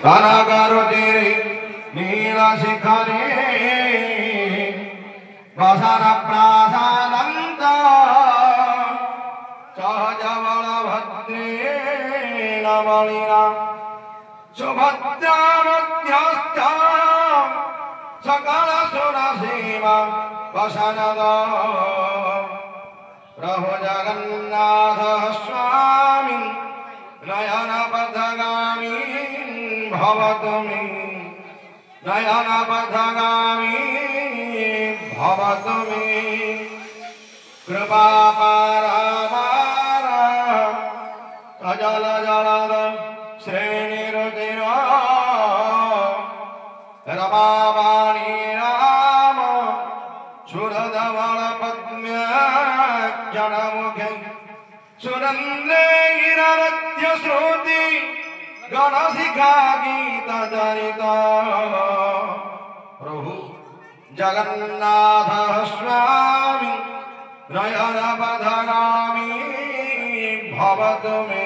कनकरुचिरे नीलशिखरे वसनप्रासादन्त सहजबलभद्रेण बलिना सुभद्रामध्यस्थ सकलसुरसीमा वसनद प्रभु जगन्नाथ स्वामी नयनपथगामी भवतु मे नयनपथगामी भवतु मे कृपापारपार सजल जलद श्रेणिरुचिर रमावाणी राम सुरधवल पद्म्यजनमुखे सुरन्देररत्य श्रुति गणशिखा गीत चरित प्रभु जगन्नाथ स्वामी नयनपथगामी भवतु मे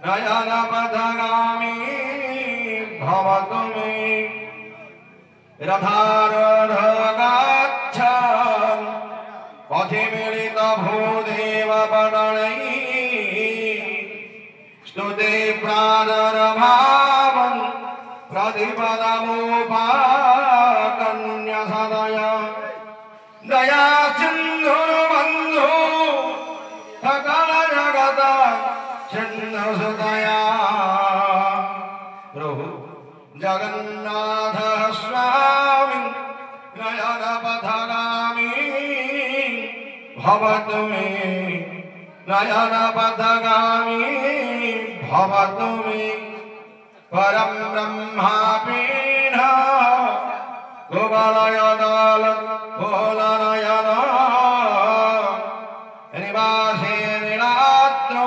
नयनपथगामी भवतु मे रथारूढ गच्छन् पथि मिलित भूदेव पटलैः स्तुते प्रादरभावं प्रतिपदमुपाकर्ण्य सदया दया सिन्धुर्बन्धु सकल जगत सिन्धुसुतया प्रभु जगन्नाथ स्वामी नयनपथगामी भवतु मे नयनपथगामी भवतु मे परं ब्रह्मापीठ कुवलयदल कुलनयन निवासे नीलाद्रौ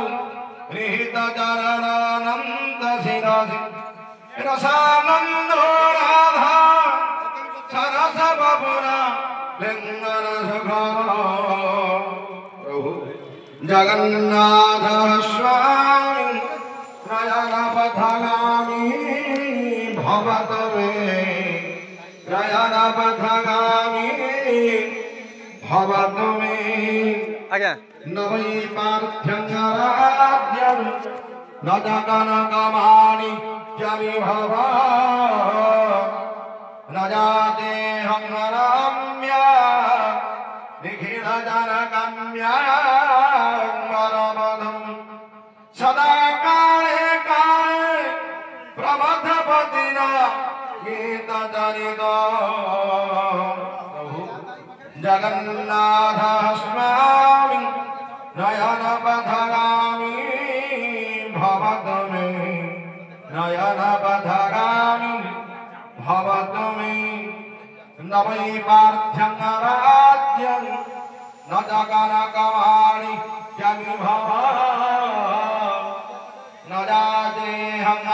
गृहीतचरणानन्द शिरसि रसानन्दो राधा सरस बपुरा लिङ्गन सुखा प्रभु जगन्नाथ स्वामी नयनपथगामी भवतु मे नयनपथगामी भवतु मे न वै पार्थ्यङ्गराध्यं न च कनकमाणिक्यविभव न जातेऽहं रम्या निखिलजनगम्या वरवधं सदा काले काले प्रबद्धपतिना गीतचरित जगन्नाथ स्वामी नयनपथगामी भवतु मे नयनपथगामी भवतु मे न वै पार्थ्यङ्गराध्यं न च कनकमाणिक्यविभव